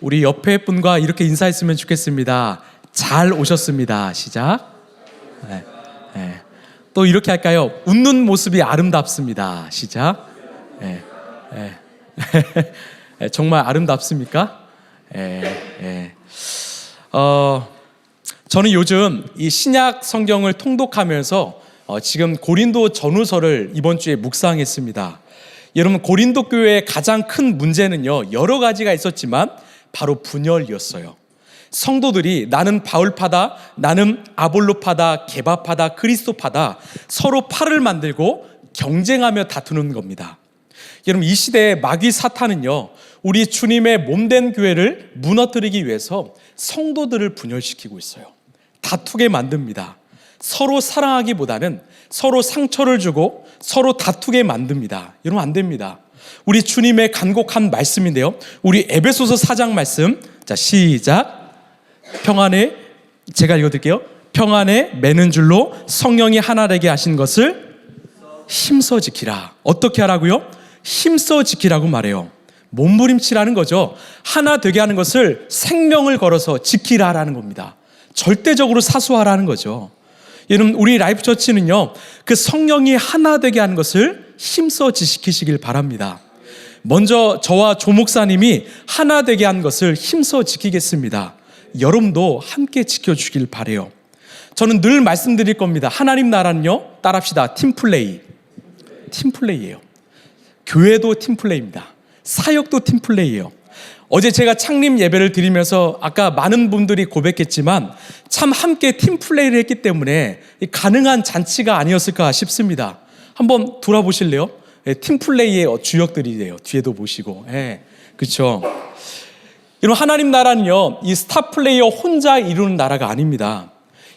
우리 옆에 분과 이렇게 인사했으면 좋겠습니다. 잘 오셨습니다. 시작. 네. 네. 또 이렇게 할까요? 웃는 모습이 아름답습니다. 시작. 네. 네. 정말 아름답습니까? 저는 요즘 이 신약 성경을 통독하면서 지금 고린도 전후서를 이번 주에 묵상했습니다. 여러분, 고린도 교회의 가장 큰 문제는요, 여러 가지가 있었지만 바로 분열이었어요. 성도들이 나는 바울파다, 나는 아볼로파다, 게바파다, 그리스도파다 서로 팔을 만들고 경쟁하며 다투는 겁니다. 여러분, 이 시대의 마귀 사탄은요, 우리 주님의 몸된 교회를 무너뜨리기 위해서 성도들을 분열시키고 있어요. 다투게 만듭니다. 서로 사랑하기보다는 서로 상처를 주고 서로 다투게 만듭니다. 여러분, 안 됩니다. 우리 주님의 간곡한 말씀인데요, 우리 에베소서 4장 말씀, 자 시작. 평안에, 제가 읽어드릴게요. 평안에 매는 줄로 성령이 하나 되게 하신 것을 힘써 지키라. 어떻게 하라고요? 힘써 지키라고 말해요. 몸부림치라는 거죠. 하나 되게 하는 것을 생명을 걸어서 지키라라는 겁니다. 절대적으로 사수하라는 거죠. 여러분, 우리 라이프처치는요, 그 성령이 하나 되게 하는 것을 힘써 지키시길 바랍니다. 먼저 저와 조 목사님이 하나 되게 한 것을 힘써 지키겠습니다. 여러분도 함께 지켜주길 바래요. 저는 늘 말씀드릴 겁니다. 하나님 나라는요, 따라합시다. 팀플레이. 팀플레이예요. 교회도 팀플레이입니다. 사역도 팀플레이예요. 어제 제가 창립 예배를 드리면서 아까 많은 분들이 고백했지만 참 함께 팀플레이를 했기 때문에 가능한 잔치가 아니었을까 싶습니다. 한번 돌아보실래요? 팀플레이의 주역들이래요. 뒤에도 보시고. 그렇죠. 여러분, 하나님 나라는요, 이 스타 플레이어 혼자 이루는 나라가 아닙니다.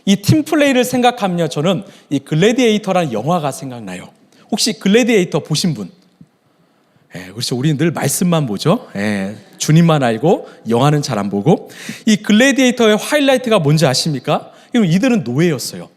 이 팀플레이를 생각하면 저는 이 글래디에이터라는 영화가 생각나요. 혹시 글래디에이터 보신 분? 그렇죠. 우리는 늘 말씀만 보죠. 주님만 알고 영화는 잘 안 보고. 이 글래디에이터의 하이라이트가 뭔지 아십니까? 이들은 노예였어요.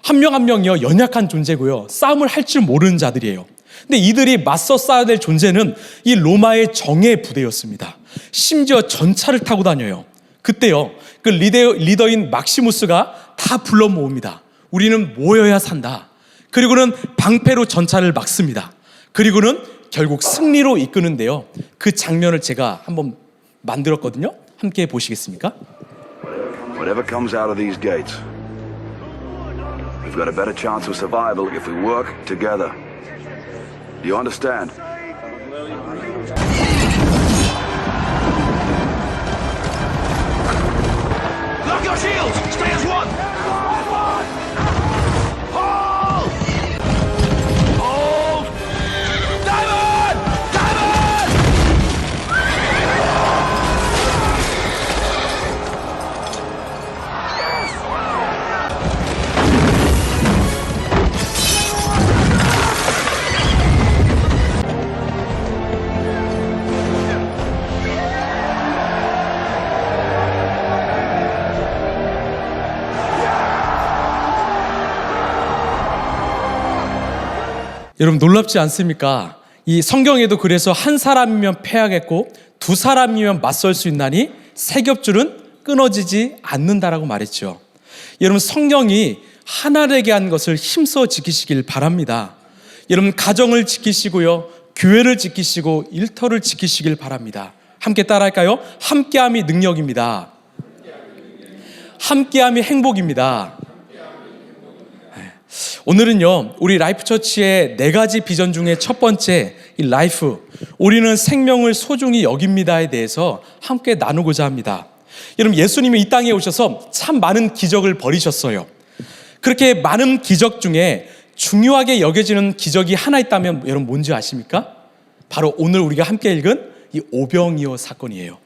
한 명 한 명이요, 연약한 존재고요, 싸움을 할 줄 모르는 자들이에요. 근데 이들이 맞서 싸워야 될 존재는 이 로마의 정예 부대였습니다. 심지어 전차를 타고 다녀요. 그때요, 그 리더인 막시무스가 다 불러 모읍니다. 우리는 모여야 산다. 그리고는 방패로 전차를 막습니다. 그리고는 결국 승리로 이끄는데요, 그 장면을 제가 한번 만들었거든요. 함께 보시겠습니까? Whatever comes out of these gates, we've got a better chance of survival if we work together. Do you understand? Lock your shields! Stay as one! Hold! Hold! Diamond! Diamond! 여러분, 놀랍지 않습니까? 이 성경에도 그래서 한 사람이면 패하겠고 두 사람이면 맞설 수 있나니 세 겹줄은 끊어지지 않는다라고 말했죠. 여러분, 성령이 하나 되게 한 것을 힘써 지키시길 바랍니다. 여러분, 가정을 지키시고요, 교회를 지키시고 일터를 지키시길 바랍니다. 함께 따라할까요? 함께함이 능력입니다. 함께함이 행복입니다. 오늘은요, 우리 라이프처치의 4가지 비전 중에 첫 번째, 이 라이프, 우리는 생명을 소중히 여깁니다에 대해서 함께 나누고자 합니다. 여러분, 예수님이 이 땅에 오셔서 참 많은 기적을 벌이셨어요. 그렇게 많은 기적 중에 중요하게 여겨지는 기적이 하나 있다면 여러분 뭔지 아십니까? 바로 오늘 우리가 함께 읽은 이 오병이어 사건이에요.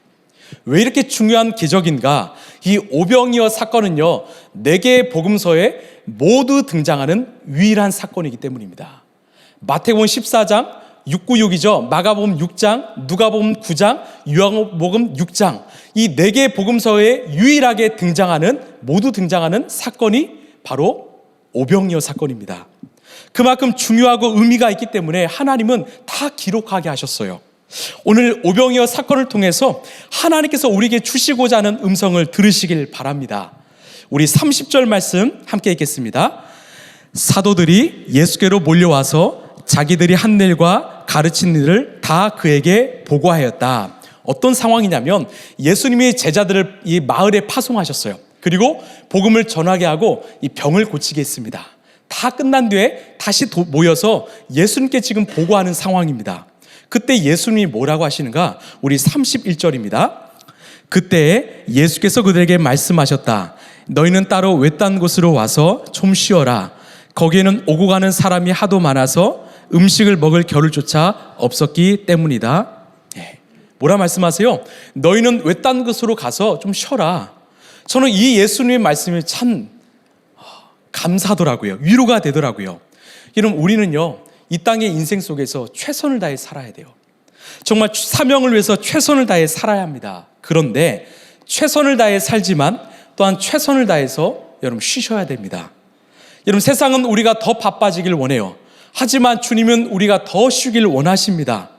왜 이렇게 중요한 기적인가? 이 오병이어 사건은요, 4개의 복음서에 모두 등장하는 유일한 사건이기 때문입니다. 마태복음 14장, 696이죠. 마가복음 6장, 누가복음 9장, 요한복음 6장, 이 4개의 복음서에 유일하게 모두 등장하는 사건이 바로 오병이어 사건입니다. 그만큼 중요하고 의미가 있기 때문에 하나님은 다 기록하게 하셨어요. 오늘 오병이어 사건을 통해서 하나님께서 우리에게 주시고자 하는 음성을 들으시길 바랍니다. 우리 30절 말씀 함께 읽겠습니다. 사도들이 예수께로 몰려와서 자기들이 한 일과 가르친 일을 다 그에게 보고하였다. 어떤 상황이냐면 예수님이 제자들을 이 마을에 파송하셨어요. 그리고 복음을 전하게 하고 이 병을 고치게 했습니다. 다 끝난 뒤에 다시 모여서 예수님께 지금 보고하는 상황입니다. 그때 예수님이 뭐라고 하시는가? 우리 31절입니다. 그때 예수께서 그들에게 말씀하셨다. 너희는 따로 외딴 곳으로 와서 좀 쉬어라. 거기에는 오고 가는 사람이 하도 많아서 음식을 먹을 겨를조차 없었기 때문이다. 뭐라 말씀하세요? 너희는 외딴 곳으로 가서 좀 쉬어라. 저는 이 예수님의 말씀이 참 감사하더라고요. 위로가 되더라고요. 여러분, 우리는요, 이 땅의 인생 속에서 최선을 다해 살아야 돼요. 정말 사명을 위해서 최선을 다해 살아야 합니다. 그런데 최선을 다해 살지만 또한 최선을 다해서 여러분 쉬셔야 됩니다. 여러분, 세상은 우리가 더 바빠지길 원해요. 하지만 주님은 우리가 더 쉬길 원하십니다.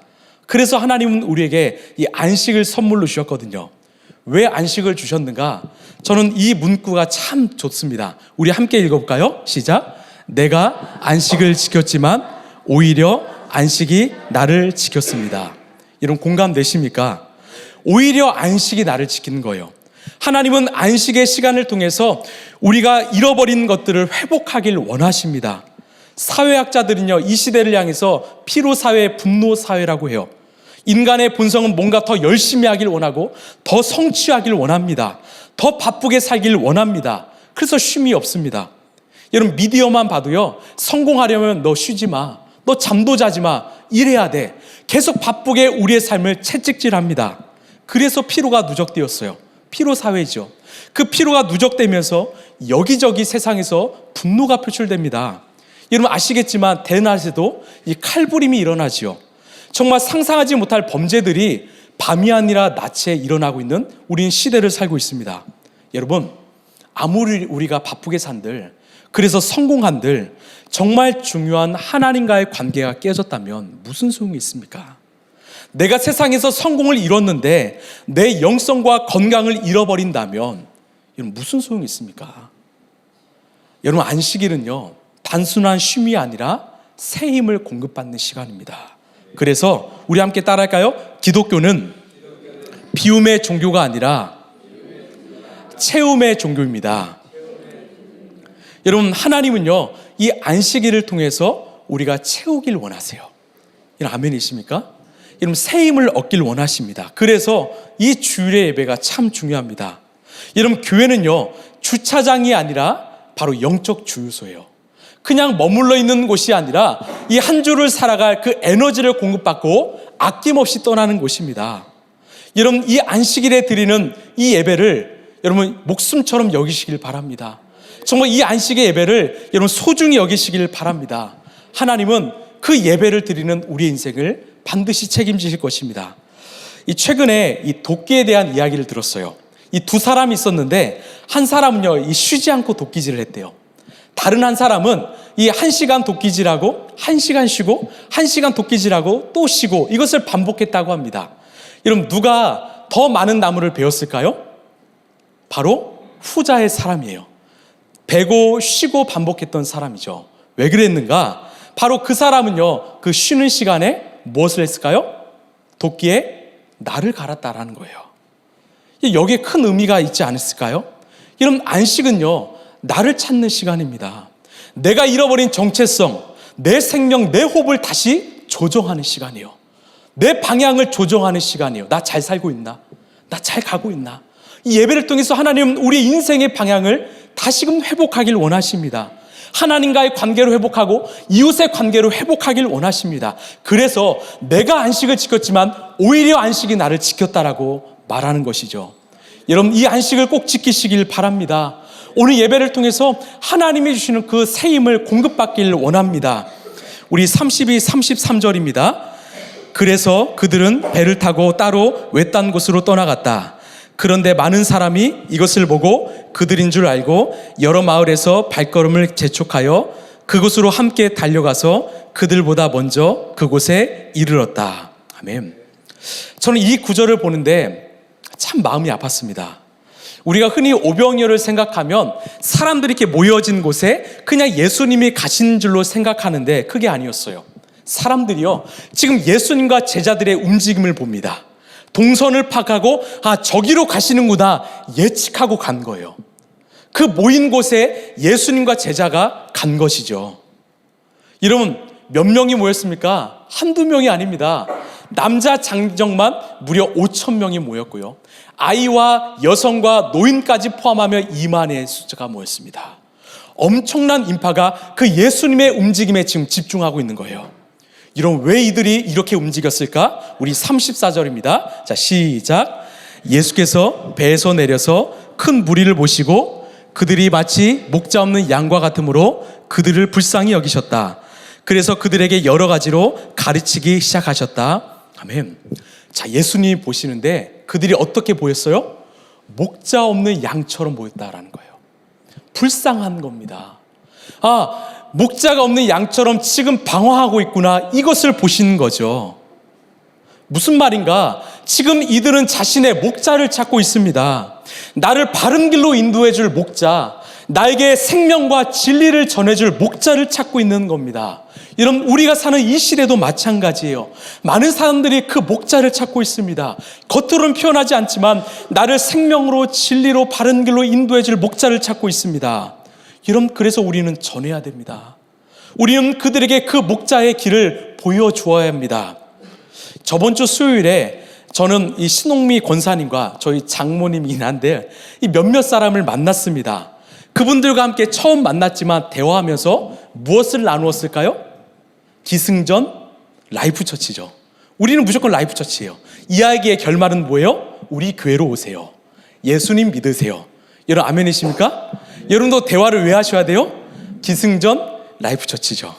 그래서 하나님은 우리에게 이 안식을 선물로 주셨거든요. 왜 안식을 주셨는가? 저는 이 문구가 참 좋습니다. 우리 함께 읽어볼까요? 시작. 내가 안식을 지켰지만 오히려 안식이 나를 지켰습니다. 이런 공감되십니까? 오히려 안식이 나를 지키는 거예요. 하나님은 안식의 시간을 통해서 우리가 잃어버린 것들을 회복하길 원하십니다. 사회학자들은요, 이 시대를 향해서 피로사회, 분노사회라고 해요. 인간의 본성은 뭔가 더 열심히 하길 원하고 더 성취하길 원합니다. 더 바쁘게 살길 원합니다. 그래서 쉼이 없습니다. 여러분, 미디어만 봐도요, 성공하려면 너 쉬지 마, 너 잠도 자지 마, 일해야 돼. 계속 바쁘게 우리의 삶을 채찍질합니다. 그래서 피로가 누적되었어요. 피로사회죠. 그 피로가 누적되면서 여기저기 세상에서 분노가 표출됩니다. 여러분 아시겠지만 대낮에도 이 칼부림이 일어나지요. 정말 상상하지 못할 범죄들이 밤이 아니라 낮에 일어나고 있는 우리는 시대를 살고 있습니다. 여러분, 아무리 우리가 바쁘게 산들, 그래서 성공한들, 정말 중요한 하나님과의 관계가 깨졌다면 무슨 소용이 있습니까? 내가 세상에서 성공을 이뤘는데 내 영성과 건강을 잃어버린다면 이런 무슨 소용이 있습니까? 여러분, 안식일은요, 단순한 쉼이 아니라 새 힘을 공급받는 시간입니다. 그래서 우리 함께 따라할까요? 기독교는 비움의 종교가 아니라 채움의 종교입니다. 여러분, 하나님은요, 이 안식일을 통해서 우리가 채우길 원하세요. 여러분, 아멘이십니까? 여러분, 새 힘을 얻길 원하십니다. 그래서 이 주일의 예배가 참 중요합니다. 여러분, 교회는요, 주차장이 아니라 바로 영적 주유소예요. 그냥 머물러 있는 곳이 아니라 이 한 주를 살아갈 그 에너지를 공급받고 아낌없이 떠나는 곳입니다. 여러분, 이 안식일에 드리는 이 예배를 여러분 목숨처럼 여기시길 바랍니다. 정말 이 안식의 예배를 여러분 소중히 여기시길 바랍니다. 하나님은 그 예배를 드리는 우리의 인생을 반드시 책임지실 것입니다. 최근에 이 도끼에 대한 이야기를 들었어요. 이 두 사람이 있었는데 한 사람은요, 이 쉬지 않고 도끼질을 했대요. 다른 한 사람은 이 1시간 도끼질하고 1시간 쉬고 1시간 도끼질하고 또 쉬고 이것을 반복했다고 합니다. 여러분, 누가 더 많은 나무를 베었을까요? 바로 후자의 사람이에요. 베고 쉬고 반복했던 사람이죠. 왜 그랬는가? 바로 그 사람은요, 그 쉬는 시간에 무엇을 했을까요? 도끼에 날을 갈았다라는 거예요. 여기에 큰 의미가 있지 않았을까요? 여러분, 안식은요, 나를 찾는 시간입니다. 내가 잃어버린 정체성, 내 생명, 내 호흡을 다시 조정하는 시간이에요. 내 방향을 조정하는 시간이에요. 나 잘 살고 있나? 나 잘 가고 있나? 이 예배를 통해서 하나님은 우리 인생의 방향을 다시금 회복하길 원하십니다. 하나님과의 관계로 회복하고 이웃의 관계로 회복하길 원하십니다. 그래서 내가 안식을 지켰지만 오히려 안식이 나를 지켰다라고 말하는 것이죠. 여러분, 이 안식을 꼭 지키시길 바랍니다. 오늘 예배를 통해서 하나님이 주시는 그 새 힘을 공급받길 원합니다. 우리 32, 33절입니다. 그래서 그들은 배를 타고 따로 외딴 곳으로 떠나갔다. 그런데 많은 사람이 이것을 보고 그들인 줄 알고 여러 마을에서 발걸음을 재촉하여 그곳으로 함께 달려가서 그들보다 먼저 그곳에 이르렀다. 아멘. 저는 이 구절을 보는데 참 마음이 아팠습니다. 우리가 흔히 오병이어를 생각하면 사람들이 이렇게 모여진 곳에 그냥 예수님이 가신 줄로 생각하는데 그게 아니었어요. 사람들이요, 지금 예수님과 제자들의 움직임을 봅니다. 동선을 파악하고 저기로 가시는구나 예측하고 간 거예요. 그 모인 곳에 예수님과 제자가 간 것이죠. 여러분, 몇 명이 모였습니까? 한두 명이 아닙니다. 남자 장정만 무려 5,000명이 모였고요. 아이와 여성과 노인까지 포함하며 2만의 숫자가 모였습니다. 엄청난 인파가 그 예수님의 움직임에 지금 집중하고 있는 거예요. 이런 왜 이들이 이렇게 움직였을까? 우리 34절입니다. 자, 시작. 예수께서 배에서 내려서 큰 무리를 보시고 그들이 마치 목자 없는 양과 같으므로 그들을 불쌍히 여기셨다. 그래서 그들에게 여러 가지로 가르치기 시작하셨다. 아멘. 자, 예수님이 보시는데 그들이 어떻게 보였어요? 목자 없는 양처럼 보였다라는 거예요. 불쌍한 겁니다. 목자가 없는 양처럼 지금 방황하고 있구나, 이것을 보시는 거죠. 무슨 말인가? 지금 이들은 자신의 목자를 찾고 있습니다. 나를 바른 길로 인도해 줄 목자, 나에게 생명과 진리를 전해줄 목자를 찾고 있는 겁니다. 여러분, 우리가 사는 이 시대도 마찬가지예요. 많은 사람들이 그 목자를 찾고 있습니다. 겉으로는 표현하지 않지만 나를 생명으로 진리로 바른 길로 인도해 줄 목자를 찾고 있습니다. 여러분, 그래서 우리는 전해야 됩니다. 우리는 그들에게 그 목자의 길을 보여주어야 합니다. 저번 주 수요일에 저는 이 신홍미 권사님과 저희 장모님이긴 한데 이 몇몇 사람을 만났습니다. 그분들과 함께 처음 만났지만 대화하면서 무엇을 나누었을까요? 기승전 라이프 처치죠. 우리는 무조건 라이프 처치예요. 이야기의 결말은 뭐예요? 우리 교회로 오세요. 예수님 믿으세요. 여러분, 아멘이십니까? 여러분도 대화를 왜 하셔야 돼요? 기승전 라이프 처치죠.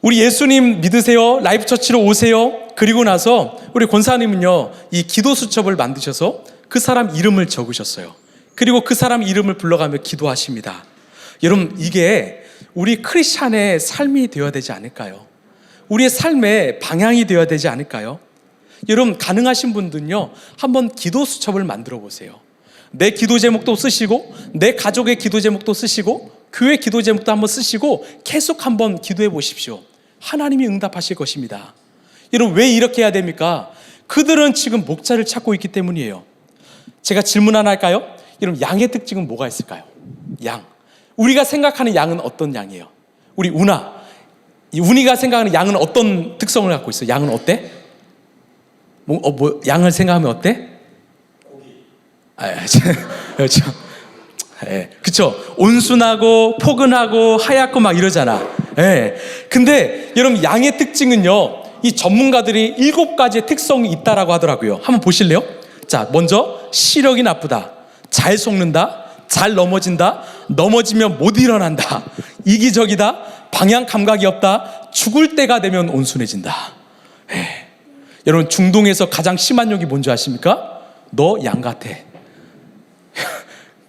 우리 예수님 믿으세요. 라이프 처치로 오세요. 그리고 나서 우리 권사님은요, 이 기도 수첩을 만드셔서 그 사람 이름을 적으셨어요. 그리고 그 사람 이름을 불러가며 기도하십니다. 여러분, 이게 우리 크리스찬의 삶이 되어야 되지 않을까요? 우리의 삶의 방향이 되어야 되지 않을까요? 여러분, 가능하신 분들은요, 한번 기도 수첩을 만들어 보세요. 내 기도 제목도 쓰시고 내 가족의 기도 제목도 쓰시고 교회 기도 제목도 한번 쓰시고 계속 한번 기도해 보십시오. 하나님이 응답하실 것입니다. 여러분, 왜 이렇게 해야 됩니까? 그들은 지금 목자를 찾고 있기 때문이에요. 제가 질문 하나 할까요? 여러분, 양의 특징은 뭐가 있을까요? 양. 우리가 생각하는 양은 어떤 양이에요? 우리 운이가 생각하는 양은 어떤 특성을 갖고 있어요? 양은 어때? 양을 생각하면 어때? 그렇죠. 그렇죠. 온순하고 포근하고 하얗고 막 이러잖아. 근데 여러분, 양의 특징은요, 이 전문가들이 7가지의 특성이 있다라고 하더라고요. 한번 보실래요? 자, 먼저 시력이 나쁘다, 잘 속는다, 잘 넘어진다, 넘어지면 못 일어난다, 이기적이다, 방향 감각이 없다, 죽을 때가 되면 온순해진다. 여러분, 중동에서 가장 심한 욕이 뭔지 아십니까? 너 양 같아.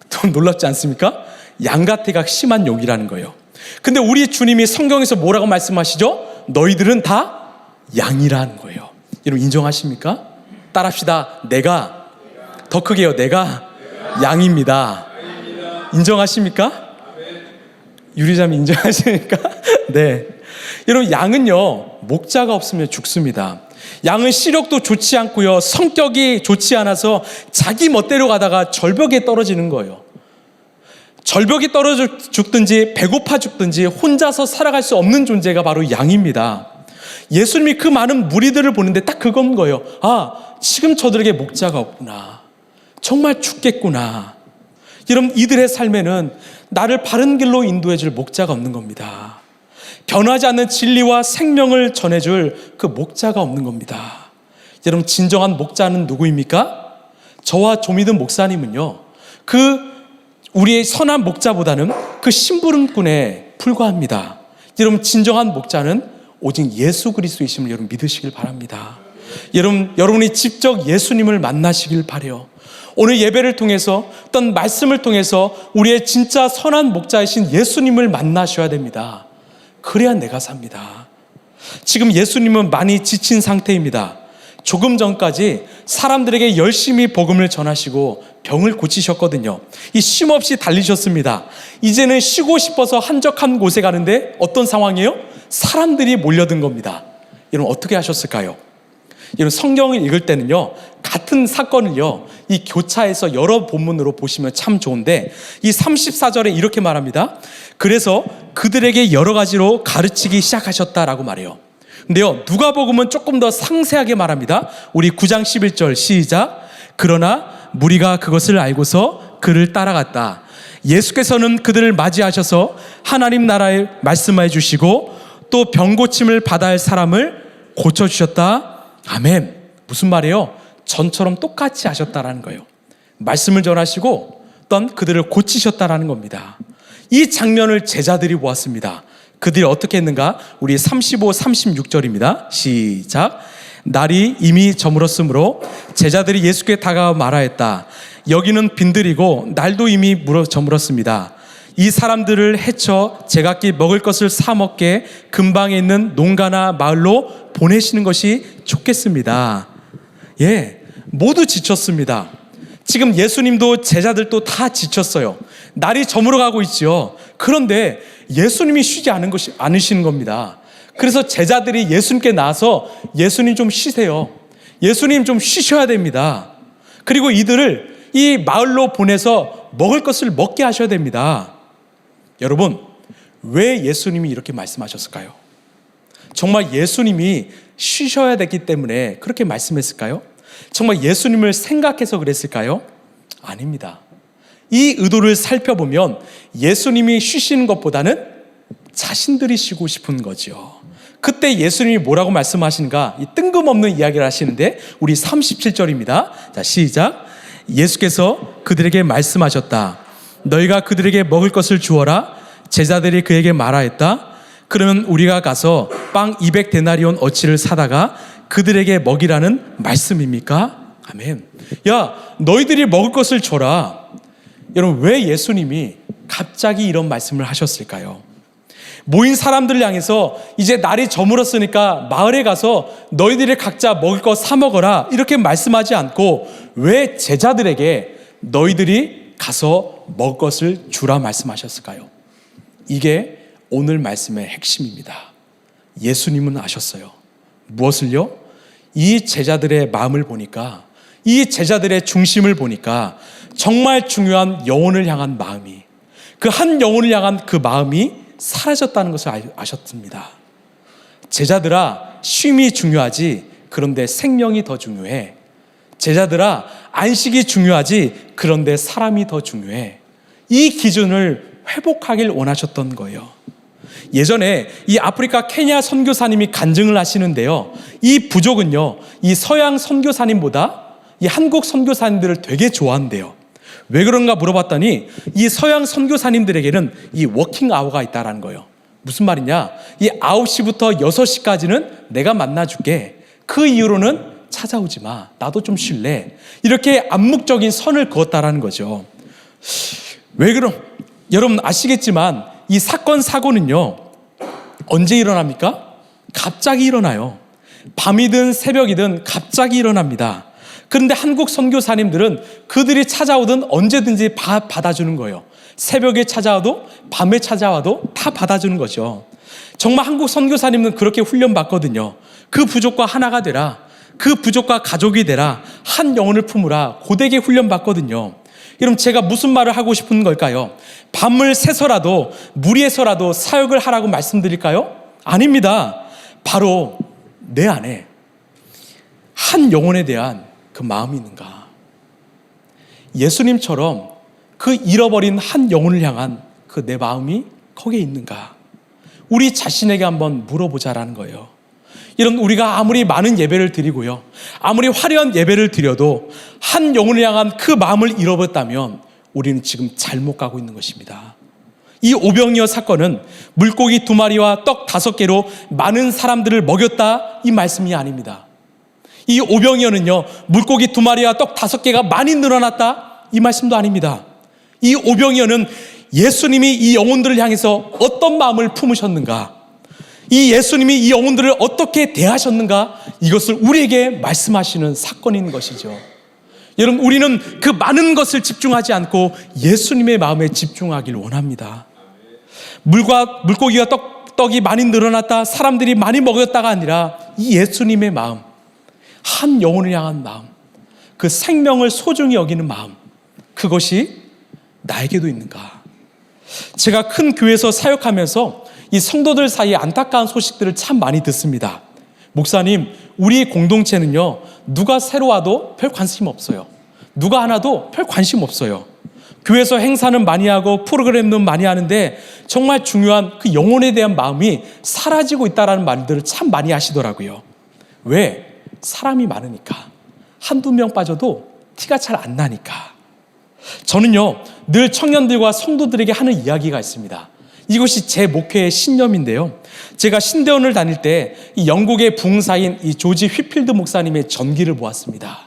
좀 놀랍지 않습니까? 양 같아가 심한 욕이라는 거예요. 근데 우리 주님이 성경에서 뭐라고 말씀하시죠? 너희들은 다 양이라는 거예요. 여러분, 인정하십니까? 따라합시다. 내가 더 크게 해요. 내가 양입니다. 인정하십니까? 유리자매 인정하십니까? 네. 여러분, 양은요, 목자가 없으면 죽습니다. 양은 시력도 좋지 않고요, 성격이 좋지 않아서 자기 멋대로 가다가 절벽에 떨어지는 거예요. 절벽에 떨어져 죽든지 배고파 죽든지 혼자서 살아갈 수 없는 존재가 바로 양입니다. 예수님이 그 많은 무리들을 보는데 딱 그건 거예요. 지금 저들에게 목자가 없구나, 정말 죽겠구나. 여러분, 이들의 삶에는 나를 바른 길로 인도해 줄 목자가 없는 겁니다. 변하지 않는 진리와 생명을 전해줄 그 목자가 없는 겁니다. 여러분, 진정한 목자는 누구입니까? 저와 조미든 목사님은요, 우리의 선한 목자보다는 그 심부름꾼에 불과합니다. 여러분, 진정한 목자는 오직 예수 그리스도이심을 여러분 믿으시길 바랍니다. 여러분이 직접 예수님을 만나시길 바라요. 오늘 예배를 통해서, 어떤 말씀을 통해서 우리의 진짜 선한 목자이신 예수님을 만나셔야 됩니다. 그래야 내가 삽니다. 지금 예수님은 많이 지친 상태입니다. 조금 전까지 사람들에게 열심히 복음을 전하시고 병을 고치셨거든요. 이 쉼없이 달리셨습니다. 이제는 쉬고 싶어서 한적한 곳에 가는데 어떤 상황이에요? 사람들이 몰려든 겁니다. 여러분 어떻게 하셨을까요? 여러분 성경을 읽을 때는요, 같은 사건을요, 이 교차해서 여러 본문으로 보시면 참 좋은데, 이 34절에 이렇게 말합니다. 그래서 그들에게 여러 가지로 가르치기 시작하셨다라고 말해요. 근데요, 누가복음은 조금 더 상세하게 말합니다. 우리 9장 11절 시작. 그러나 무리가 그것을 알고서 그를 따라갔다. 예수께서는 그들을 맞이하셔서 하나님 나라에 말씀해 주시고 또 병고침을 받아야 할 사람을 고쳐주셨다. 아멘. 무슨 말이에요? 전처럼 똑같이 하셨다라는 거예요. 말씀을 전하시고 또 그들을 고치셨다라는 겁니다. 이 장면을 제자들이 보았습니다. 그들이 어떻게 했는가? 우리 35, 36절입니다. 시작. 날이 이미 저물었으므로 제자들이 예수께 다가와 말하였다. 여기는 빈들이고 날도 이미 저물었습니다. 이 사람들을 해쳐 제각기 먹을 것을 사 먹게 근방에 있는 농가나 마을로 보내시는 것이 좋겠습니다. 예, 모두 지쳤습니다. 지금 예수님도 제자들도 다 지쳤어요. 날이 저물어가고 있죠. 그런데 예수님이 쉬지 않으시는 겁니다. 그래서 제자들이 예수님께 나와서 예수님 좀 쉬세요. 예수님 좀 쉬셔야 됩니다. 그리고 이들을 이 마을로 보내서 먹을 것을 먹게 하셔야 됩니다. 여러분, 왜 예수님이 이렇게 말씀하셨을까요? 정말 예수님이 쉬셔야 됐기 때문에 그렇게 말씀했을까요? 정말 예수님을 생각해서 그랬을까요? 아닙니다. 이 의도를 살펴보면 예수님이 쉬시는 것보다는 자신들이 쉬고 싶은 거죠. 그때 예수님이 뭐라고 말씀하시는가? 이 뜬금없는 이야기를 하시는데 우리 37절입니다. 자, 시작. 예수께서 그들에게 말씀하셨다. 너희가 그들에게 먹을 것을 주어라. 제자들이 그에게 말하였다. 그러면 우리가 가서 빵 200데나리온 어치를 사다가 그들에게 먹이라는 말씀입니까? 아멘. 야, 너희들이 먹을 것을 줘라. 여러분, 왜 예수님이 갑자기 이런 말씀을 하셨을까요? 모인 사람들을 향해서 이제 날이 저물었으니까 마을에 가서 너희들이 각자 먹을 것 사 먹어라 이렇게 말씀하지 않고 왜 제자들에게 너희들이 가서 먹을 것을 주라 말씀하셨을까요? 이게 오늘 말씀의 핵심입니다. 예수님은 아셨어요. 무엇을요? 이 제자들의 마음을 보니까, 이 제자들의 중심을 보니까 정말 중요한 영혼을 향한 마음이, 그 한 영혼을 향한 그 마음이 사라졌다는 것을 아셨습니다. 제자들아, 쉼이 중요하지 그런데 생명이 더 중요해. 제자들아, 안식이 중요하지 그런데 사람이 더 중요해. 이 기준을 회복하길 원하셨던 거예요. 예전에 이 아프리카 케냐 선교사님이 간증을 하시는데요, 이 부족은요, 이 서양 선교사님보다 이 한국 선교사님들을 되게 좋아한대요. 왜 그런가 물어봤더니 이 서양 선교사님들에게는 이 워킹 아워가 있다라는 거예요. 무슨 말이냐? 이 9시부터 6시까지는 내가 만나줄게. 그 이후로는 찾아오지 마. 나도 좀 쉴래. 이렇게 암묵적인 선을 그었다라는 거죠. 왜 그럼? 여러분 아시겠지만 이 사건 사고는요, 언제 일어납니까? 갑자기 일어나요. 밤이든 새벽이든 갑자기 일어납니다. 그런데 한국 선교사님들은 그들이 찾아오든 언제든지 받아주는 거예요. 새벽에 찾아와도 밤에 찾아와도 다 받아주는 거죠. 정말 한국 선교사님은 그렇게 훈련받거든요. 그 부족과 하나가 되라. 그 부족과 가족이 되라. 한 영혼을 품으라. 고되게 훈련받거든요. 여러분, 제가 무슨 말을 하고 싶은 걸까요? 밤을 새서라도 무리해서라도 사역을 하라고 말씀드릴까요? 아닙니다. 바로 내 안에 한 영혼에 대한 그 마음이 있는가? 예수님처럼 그 잃어버린 한 영혼을 향한 그 내 마음이 거기에 있는가? 우리 자신에게 한번 물어보자라는 거예요. 이런 우리가 아무리 많은 예배를 드리고요, 아무리 화려한 예배를 드려도 한 영혼을 향한 그 마음을 잃어버렸다면 우리는 지금 잘못 가고 있는 것입니다. 이 오병이어 사건은 물고기 2마리와 떡 5개로 많은 사람들을 먹였다 이 말씀이 아닙니다. 이 오병이어는요, 물고기 2마리와 떡 5개가 많이 늘어났다 이 말씀도 아닙니다. 이 오병이어는 예수님이 이 영혼들을 향해서 어떤 마음을 품으셨는가, 이 예수님이 이 영혼들을 어떻게 대하셨는가, 이것을 우리에게 말씀하시는 사건인 것이죠. 여러분, 우리는 그 많은 것을 집중하지 않고 예수님의 마음에 집중하길 원합니다. 물고기가 떡이 많이 늘어났다, 사람들이 많이 먹었다가 아니라 이 예수님의 마음, 한 영혼을 향한 마음, 그 생명을 소중히 여기는 마음, 그것이 나에게도 있는가? 제가 큰 교회에서 사역하면서 이 성도들 사이에 안타까운 소식들을 참 많이 듣습니다. 목사님, 우리 공동체는요, 누가 새로 와도 별 관심 없어요. 누가 하나도 별 관심 없어요. 교회에서 행사는 많이 하고 프로그램도 많이 하는데 정말 중요한 그 영혼에 대한 마음이 사라지고 있다는 말들을 참 많이 하시더라고요. 왜? 사람이 많으니까. 한두 명 빠져도 티가 잘 안 나니까. 저는요, 늘 청년들과 성도들에게 하는 이야기가 있습니다. 이것이 제 목회의 신념인데요. 제가 신대원을 다닐 때 이 영국의 부흥사인 이 조지 휘필드 목사님의 전기를 보았습니다.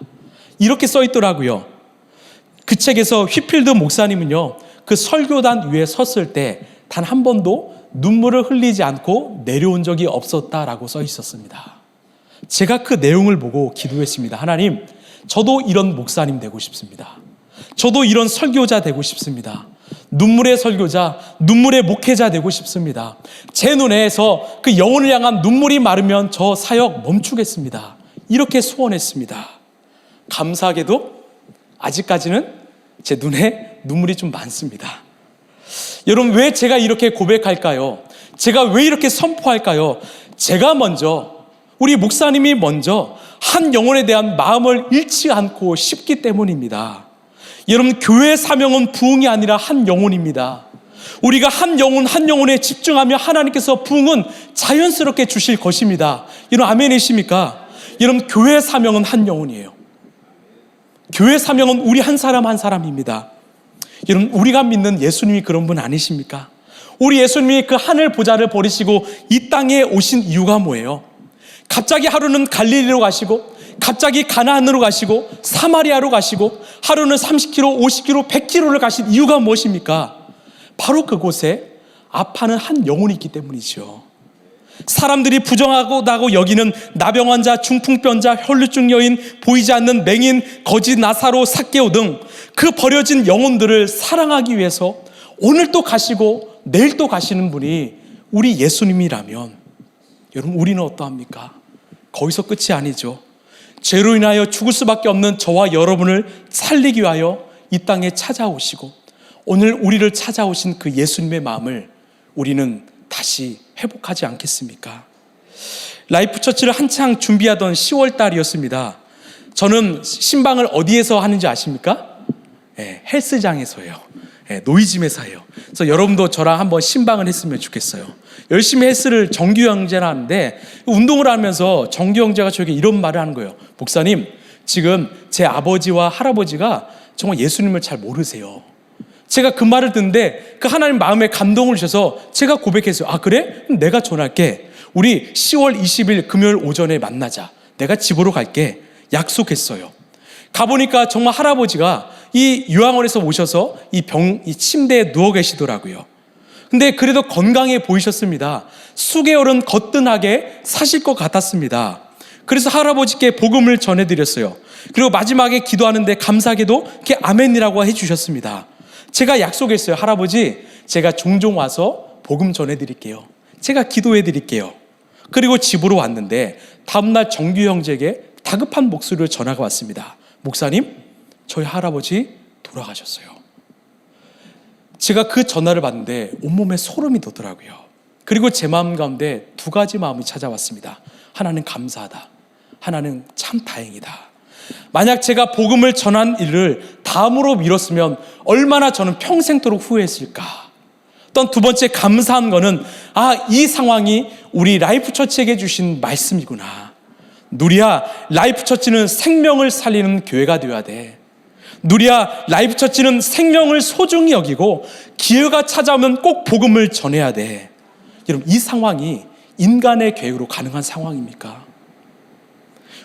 이렇게 써 있더라고요. 그 책에서 휘필드 목사님은요, 그 설교단 위에 섰을 때 단 한 번도 눈물을 흘리지 않고 내려온 적이 없었다라고 써 있었습니다. 제가 그 내용을 보고 기도했습니다. 하나님, 저도 이런 목사님 되고 싶습니다. 저도 이런 설교자 되고 싶습니다. 눈물의 설교자, 눈물의 목회자 되고 싶습니다. 제 눈에서 그 영혼을 향한 눈물이 마르면 저 사역 멈추겠습니다. 이렇게 소원했습니다. 감사하게도 아직까지는 제 눈에 눈물이 좀 많습니다. 여러분, 왜 제가 이렇게 고백할까요? 제가 왜 이렇게 선포할까요? 제가 먼저, 우리 목사님이 먼저 한 영혼에 대한 마음을 잃지 않고 싶기 때문입니다. 여러분, 교회의 사명은 부흥이 아니라 한 영혼입니다. 우리가 한 영혼에 집중하며 하나님께서 부흥은 자연스럽게 주실 것입니다. 여러분, 아멘이십니까? 여러분, 교회의 사명은 한 영혼이에요. 교회의 사명은 우리 한 사람 한 사람입니다. 여러분, 우리가 믿는 예수님이 그런 분 아니십니까? 우리 예수님이 그 하늘 보좌를 버리시고 이 땅에 오신 이유가 뭐예요? 갑자기 하루는 갈릴리로 가시고, 갑자기 가나안으로 가시고, 사마리아로 가시고, 하루는 30km, 50km, 100km를 가신 이유가 무엇입니까? 바로 그곳에 아파하는 한 영혼이 있기 때문이죠. 사람들이 부정하다고 여기는 나병 환자, 중풍병자, 혈루증 여인, 보이지 않는 맹인, 거지 나사로, 삭개오 등 그 버려진 영혼들을 사랑하기 위해서 오늘 또 가시고 내일 또 가시는 분이 우리 예수님이라면, 여러분, 우리는 어떠합니까? 거기서 끝이 아니죠. 죄로 인하여 죽을 수밖에 없는 저와 여러분을 살리기 위하여 이 땅에 찾아오시고 오늘 우리를 찾아오신 그 예수님의 마음을 우리는 다시 회복하지 않겠습니까? 라이프 처치를 한창 준비하던 10월 달이었습니다. 저는 신방을 어디에서 하는지 아십니까? 헬스장에서요. 노이짐에서 해요. 그래서 여러분도 저랑 한번 신방을 했으면 좋겠어요. 열심히 헬스를 정규 형제라 하는데, 운동을 하면서 정규 형제가 저에게 이런 말을 하는 거예요. 목사님, 지금 제 아버지와 할아버지가 정말 예수님을 잘 모르세요. 제가 그 말을 듣는데 그 하나님 마음에 감동을 주셔서 제가 고백했어요. 아, 그래? 그럼 내가 전할게. 우리 10월 20일 금요일 오전에 만나자. 내가 집으로 갈게. 약속했어요. 가보니까 정말 할아버지가 이 요양원에서 오셔서 이 침대에 누워 계시더라고요. 근데 그래도 건강해 보이셨습니다. 수개월은 거뜬하게 사실 것 같았습니다. 그래서 할아버지께 복음을 전해드렸어요. 그리고 마지막에 기도하는데 감사하게도 그렇게 아멘이라고 해주셨습니다. 제가 약속했어요. 할아버지, 제가 종종 와서 복음 전해드릴게요. 제가 기도해드릴게요. 그리고 집으로 왔는데 다음날 정규 형제에게 다급한 목소리로 전화가 왔습니다. 목사님, 저희 할아버지 돌아가셨어요. 제가 그 전화를 받는데 온몸에 소름이 돋더라고요. 그리고 제 마음 가운데 두 가지 마음이 찾아왔습니다. 하나는 감사하다. 하나는 참 다행이다. 만약 제가 복음을 전한 일을 다음으로 미뤘으면 얼마나 저는 평생토록 후회했을까. 또 두 번째 감사한 거는, 이 상황이 우리 라이프 처치에게 주신 말씀이구나. 누리야, 라이프 처치는 생명을 살리는 교회가 되어야 돼. 누리야, 라이프 처치는 생명을 소중히 여기고 기회가 찾아오면 꼭 복음을 전해야 돼. 여러분, 이 상황이 인간의 계획으로 가능한 상황입니까?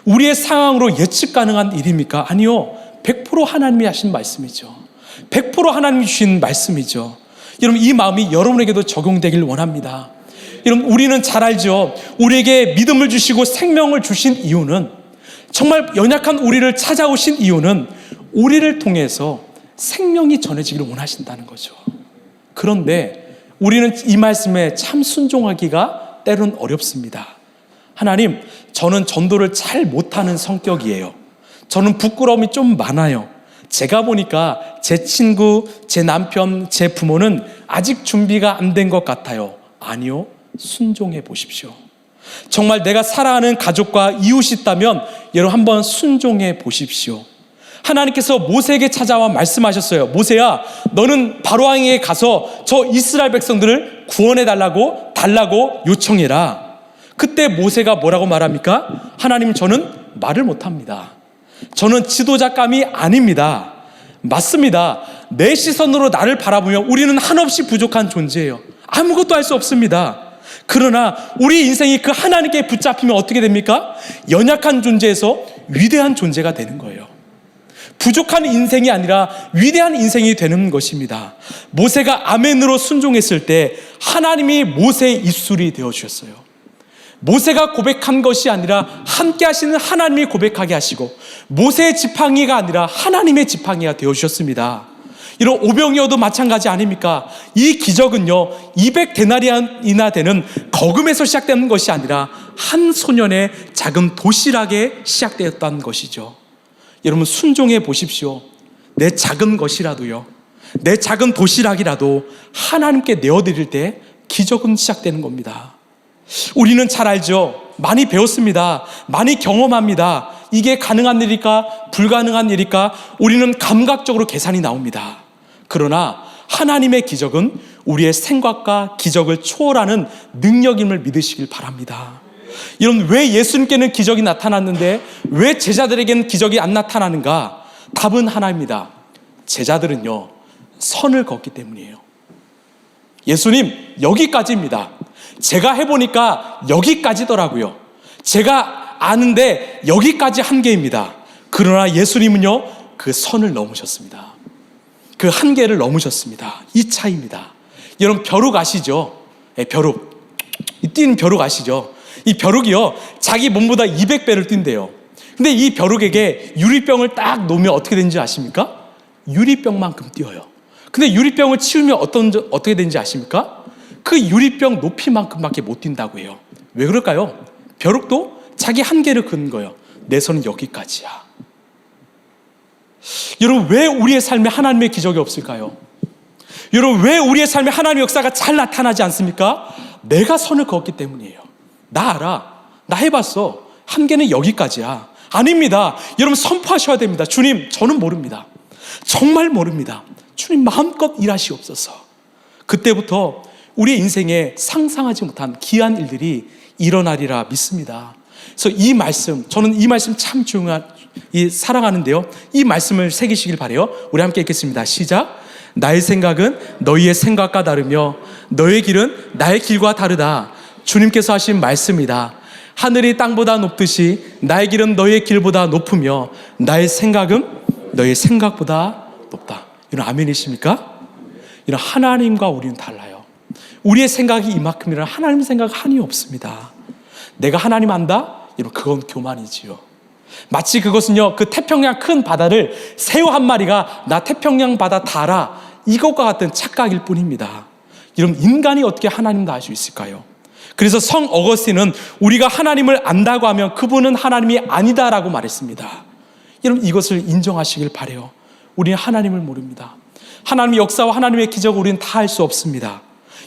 우리의 상황으로 예측 가능한 일입니까? 아니요. 100% 하나님이 하신 말씀이죠. 100% 하나님이 주신 말씀이죠. 여러분, 이 마음이 여러분에게도 적용되길 원합니다. 여러분, 우리는 잘 알죠. 우리에게 믿음을 주시고 생명을 주신 이유는, 정말 연약한 우리를 찾아오신 이유는 우리를 통해서 생명이 전해지기를 원하신다는 거죠. 그런데 우리는 이 말씀에 참 순종하기가 때론 어렵습니다. 하나님, 저는 전도를 잘 못하는 성격이에요. 저는 부끄러움이 좀 많아요. 제가 보니까 제 친구, 제 남편, 제 부모는 아직 준비가 안 된 것 같아요. 아니요, 순종해 보십시오. 정말 내가 사랑하는 가족과 이웃이 있다면 여러분 한번 순종해 보십시오. 하나님께서 모세에게 찾아와 말씀하셨어요. 모세야, 너는 바로왕에게 가서 저 이스라엘 백성들을 구원해 달라고 요청해라. 그때 모세가 뭐라고 말합니까? 하나님, 저는 말을 못합니다. 저는 지도자감이 아닙니다. 맞습니다. 내 시선으로 나를 바라보면 우리는 한없이 부족한 존재예요. 아무것도 할 수 없습니다. 그러나 우리 인생이 그 하나님께 붙잡히면 어떻게 됩니까? 연약한 존재에서 위대한 존재가 되는 거예요. 부족한 인생이 아니라 위대한 인생이 되는 것입니다. 모세가 아멘으로 순종했을 때 하나님이 모세의 입술이 되어주셨어요. 모세가 고백한 것이 아니라 함께 하시는 하나님이 고백하게 하시고, 모세의 지팡이가 아니라 하나님의 지팡이가 되어주셨습니다. 이런 오병이어도 마찬가지 아닙니까? 이 기적은요, 200데나리안이나 되는 거금에서 시작되는 것이 아니라 한 소년의 작은 도시락에 시작되었다는 것이죠. 여러분, 순종해 보십시오. 내 작은 것이라도요, 내 작은 도시락이라도 하나님께 내어드릴 때 기적은 시작되는 겁니다. 우리는 잘 알죠. 많이 배웠습니다. 많이 경험합니다. 이게 가능한 일일까? 불가능한 일일까? 우리는 감각적으로 계산이 나옵니다. 그러나 하나님의 기적은 우리의 생각과 기적을 초월하는 능력임을 믿으시길 바랍니다. 이런, 왜 예수님께는 기적이 나타났는데 왜 제자들에게는 기적이 안 나타나는가? 답은 하나입니다. 제자들은요, 선을 걷기 때문이에요. 예수님, 여기까지입니다. 제가 해보니까 여기까지더라고요. 제가 아는데 여기까지 한계입니다. 그러나 예수님은요, 그 선을 넘으셨습니다. 그 한계를 넘으셨습니다. 이 차이입니다. 여러분, 벼룩 아시죠? 벼룩. 이 뛰는 벼룩 아시죠? 이 벼룩이요, 자기 몸보다 200배를 뛴대요. 근데 이 벼룩에게 유리병을 딱 놓으면 어떻게 되는지 아십니까? 유리병만큼 뛰어요. 근데 유리병을 치우면 어떻게 되는지 아십니까? 그 유리병 높이만큼밖에 못 뛴다고 해요. 왜 그럴까요? 벼룩도 자기 한계를 긋는 거예요. 내 손은 여기까지야. 여러분, 왜 우리의 삶에 하나님의 기적이 없을까요? 여러분, 왜 우리의 삶에 하나님의 역사가 잘 나타나지 않습니까? 내가 선을 그었기 때문이에요. 나 알아. 나 해봤어. 한계는 여기까지야. 아닙니다. 여러분, 선포하셔야 됩니다. 주님, 저는 모릅니다. 정말 모릅니다. 주님, 마음껏 일하시옵소서. 그때부터 우리의 인생에 상상하지 못한 귀한 일들이 일어나리라 믿습니다. 그래서 이 말씀, 저는 이 말씀 참 사랑하는데요, 이 말씀을 새기시길 바라요. 우리 함께 읽겠습니다. 시작. 나의 생각은 너희의 생각과 다르며 너의 길은 나의 길과 다르다. 주님께서 하신 말씀이다. 하늘이 땅보다 높듯이 나의 길은 너의 길보다 높으며 나의 생각은 너의 생각보다 높다. 이런 아멘이십니까? 이런, 하나님과 우리는 달라요. 우리의 생각이 이만큼이라 하나님 생각 한이 없습니다. 내가 하나님 안다? 여러분, 그건 교만이지요. 마치 그것은요, 그 태평양 큰 바다를 새우 한 마리가 나 태평양 바다 다 알아, 이것과 같은 착각일 뿐입니다. 여러분, 인간이 어떻게 하나님도 알 수 있을까요? 그래서 성 어거스틴은 우리가 하나님을 안다고 하면 그분은 하나님이 아니다라고 말했습니다. 여러분, 이것을 인정하시길 바라요. 우리는 하나님을 모릅니다. 하나님의 역사와 하나님의 기적을 우리는 다 할 수 없습니다.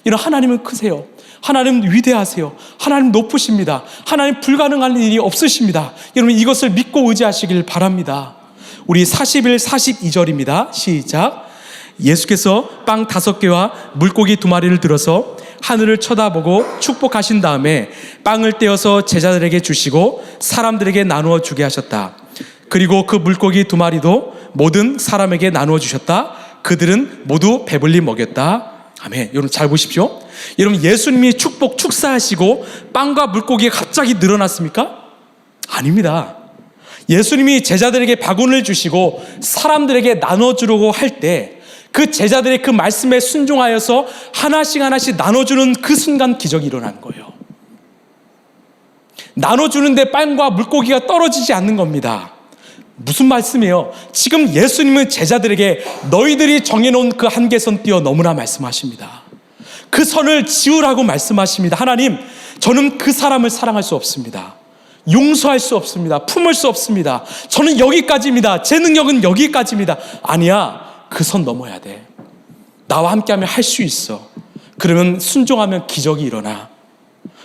이런, 하나님은 크세요. 하나님은 위대하세요. 하나님 높으십니다. 하나님 불가능한 일이 없으십니다. 여러분, 이것을 믿고 의지하시길 바랍니다. 우리 41, 42절입니다. 시작. 예수께서 빵 5개와 물고기 2마리를 들어서 하늘을 쳐다보고 축복하신 다음에 빵을 떼어서 제자들에게 주시고 사람들에게 나누어 주게 하셨다. 그리고 그 물고기 2마리도 모든 사람에게 나누어 주셨다. 그들은 모두 배불리 먹였다. 아멘. 여러분, 잘 보십시오. 여러분, 예수님이 축사하시고 빵과 물고기가 갑자기 늘어났습니까? 아닙니다. 예수님이 제자들에게 바구니를 주시고 사람들에게 나눠주려고 할 때 그 제자들의 그 말씀에 순종하여서 하나씩 하나씩 나눠주는 그 순간 기적이 일어나는 거예요. 나눠주는데 빵과 물고기가 떨어지지 않는 겁니다. 무슨 말씀이에요? 지금 예수님은 제자들에게 너희들이 정해놓은 그 한계선 뛰어넘으라 말씀하십니다. 그 선을 지우라고 말씀하십니다. 하나님, 저는 그 사람을 사랑할 수 없습니다. 용서할 수 없습니다. 품을 수 없습니다. 저는 여기까지입니다. 제 능력은 여기까지입니다. 아니야, 그 선 넘어야 돼. 나와 함께하면 할 수 있어. 그러면 순종하면 기적이 일어나.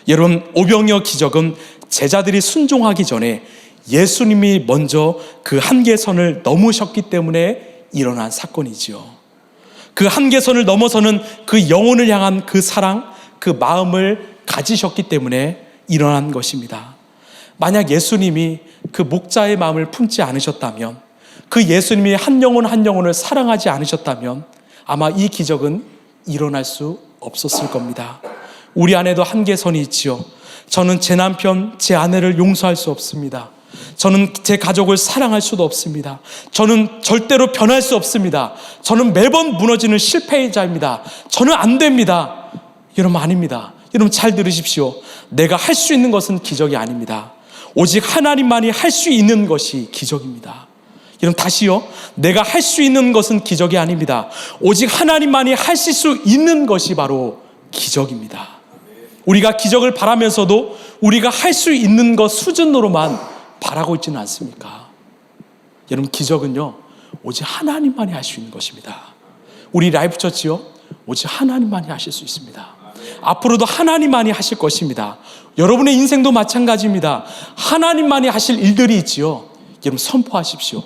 여러분, 오병이어 기적은 제자들이 순종하기 전에 예수님이 먼저 그 한계선을 넘으셨기 때문에 일어난 사건이지요. 그 한계선을 넘어서는 그 영혼을 향한 그 사랑, 그 마음을 가지셨기 때문에 일어난 것입니다. 만약 예수님이 그 목자의 마음을 품지 않으셨다면, 그 예수님이 한 영혼 한 영혼을 사랑하지 않으셨다면 아마 이 기적은 일어날 수 없었을 겁니다. 우리 안에도 한계선이 있지요. 저는 제 남편, 제 아내를 용서할 수 없습니다. 저는 제 가족을 사랑할 수도 없습니다. 저는 절대로 변할 수 없습니다. 저는 매번 무너지는 실패자입니다. 저는 안 됩니다. 여러분, 아닙니다. 여러분, 잘 들으십시오. 내가 할 수 있는 것은 기적이 아닙니다. 오직 하나님만이 할 수 있는 것이 기적입니다. 여러분, 다시요. 내가 할 수 있는 것은 기적이 아닙니다. 오직 하나님만이 하실 수 있는 것이 바로 기적입니다. 우리가 기적을 바라면서도 우리가 할 수 있는 것 수준으로만 바라고 있지는 않습니까? 여러분, 기적은요, 오직 하나님만이 할 수 있는 것입니다. 우리 라이프 처치요, 오직 하나님만이 하실 수 있습니다. 앞으로도 하나님만이 하실 것입니다. 여러분의 인생도 마찬가지입니다. 하나님만이 하실 일들이 있지요. 여러분, 선포하십시오.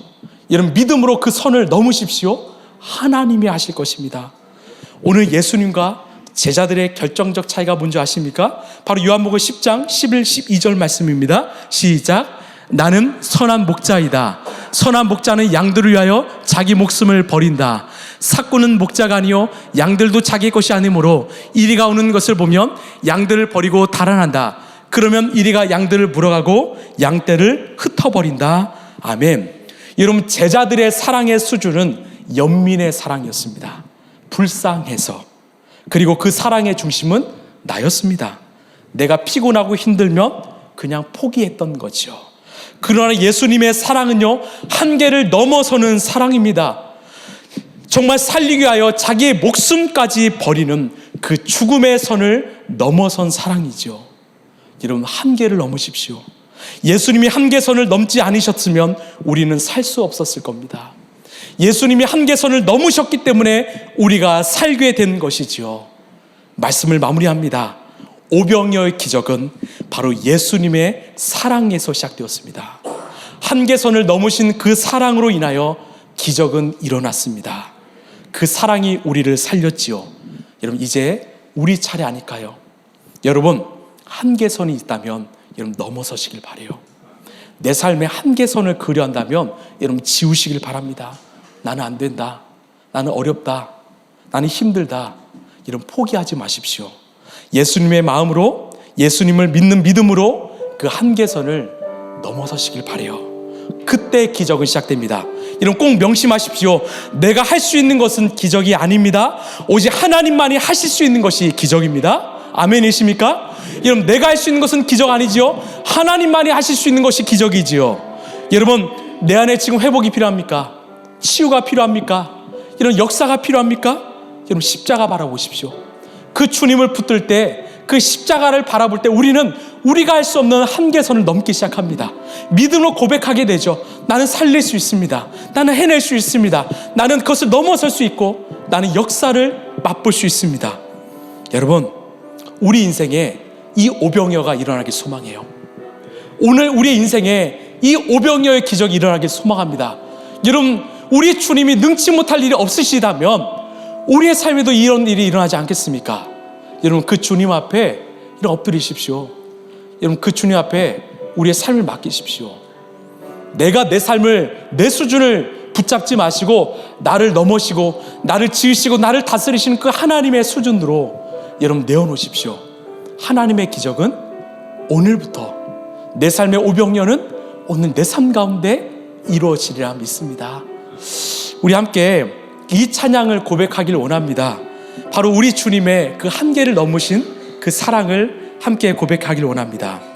여러분, 믿음으로 그 선을 넘으십시오. 하나님이 하실 것입니다. 오늘 예수님과 제자들의 결정적 차이가 뭔지 아십니까? 바로 요한복음 10장 11, 12절 말씀입니다. 시작. 나는 선한 목자이다. 선한 목자는 양들을 위하여 자기 목숨을 버린다. 삭구는 목자가 아니요 양들도 자기 것이 아니므로 이리가 오는 것을 보면 양들을 버리고 달아난다. 그러면 이리가 양들을 물어가고 양떼를 흩어버린다. 아멘. 여러분, 제자들의 사랑의 수준은 연민의 사랑이었습니다. 불쌍해서. 그리고 그 사랑의 중심은 나였습니다. 내가 피곤하고 힘들면 그냥 포기했던 거죠. 그러나 예수님의 사랑은요, 한계를 넘어서는 사랑입니다. 정말 살리기 위하여 자기의 목숨까지 버리는 그 죽음의 선을 넘어선 사랑이죠. 여러분, 한계를 넘으십시오. 예수님이 한계선을 넘지 않으셨으면 우리는 살 수 없었을 겁니다. 예수님이 한계선을 넘으셨기 때문에 우리가 살게 된 것이지요. 말씀을 마무리합니다. 오병이어의 기적은 바로 예수님의 사랑에서 시작되었습니다. 한계선을 넘으신 그 사랑으로 인하여 기적은 일어났습니다. 그 사랑이 우리를 살렸지요. 여러분, 이제 우리 차례 아닐까요? 여러분, 한계선이 있다면 여러분 넘어서시길 바라요. 내 삶에 한계선을 그려한다면 여러분 지우시길 바랍니다. 나는 안 된다. 나는 어렵다. 나는 힘들다. 여러분, 포기하지 마십시오. 예수님의 마음으로, 예수님을 믿는 믿음으로 그 한계선을 넘어서시길 바라요. 그때 기적은 시작됩니다. 여러분, 꼭 명심하십시오. 내가 할 수 있는 것은 기적이 아닙니다. 오직 하나님만이 하실 수 있는 것이 기적입니다. 아멘이십니까? 여러분, 내가 할 수 있는 것은 기적 아니지요. 하나님만이 하실 수 있는 것이 기적이지요. 여러분, 내 안에 지금 회복이 필요합니까? 치유가 필요합니까? 이런 역사가 필요합니까? 여러분, 십자가 바라보십시오. 그 주님을 붙들 때, 그 십자가를 바라볼 때 우리는 우리가 할 수 없는 한계선을 넘기 시작합니다. 믿음으로 고백하게 되죠. 나는 살릴 수 있습니다. 나는 해낼 수 있습니다. 나는 그것을 넘어설 수 있고 나는 역사를 맛볼 수 있습니다. 여러분, 우리 인생에 이 오병이어가 일어나길 소망해요. 오늘 우리의 인생에 이 오병이어의 기적이 일어나길 소망합니다. 여러분, 우리 주님이 능치 못할 일이 없으시다면 우리의 삶에도 이런 일이 일어나지 않겠습니까? 여러분, 그 주님 앞에 엎드리십시오. 여러분, 그 주님 앞에 우리의 삶을 맡기십시오. 내가 내 삶을, 내 수준을 붙잡지 마시고 나를 넘으시고 나를 지으시고 나를 다스리시는 그 하나님의 수준으로 여러분 내어놓으십시오. 하나님의 기적은 오늘부터, 내 삶의 오병이어는 오늘 내 삶 가운데 이루어지리라 믿습니다. 우리 함께 이 찬양을 고백하길 원합니다. 바로 우리 주님의 그 한계를 넘으신 그 사랑을 함께 고백하길 원합니다.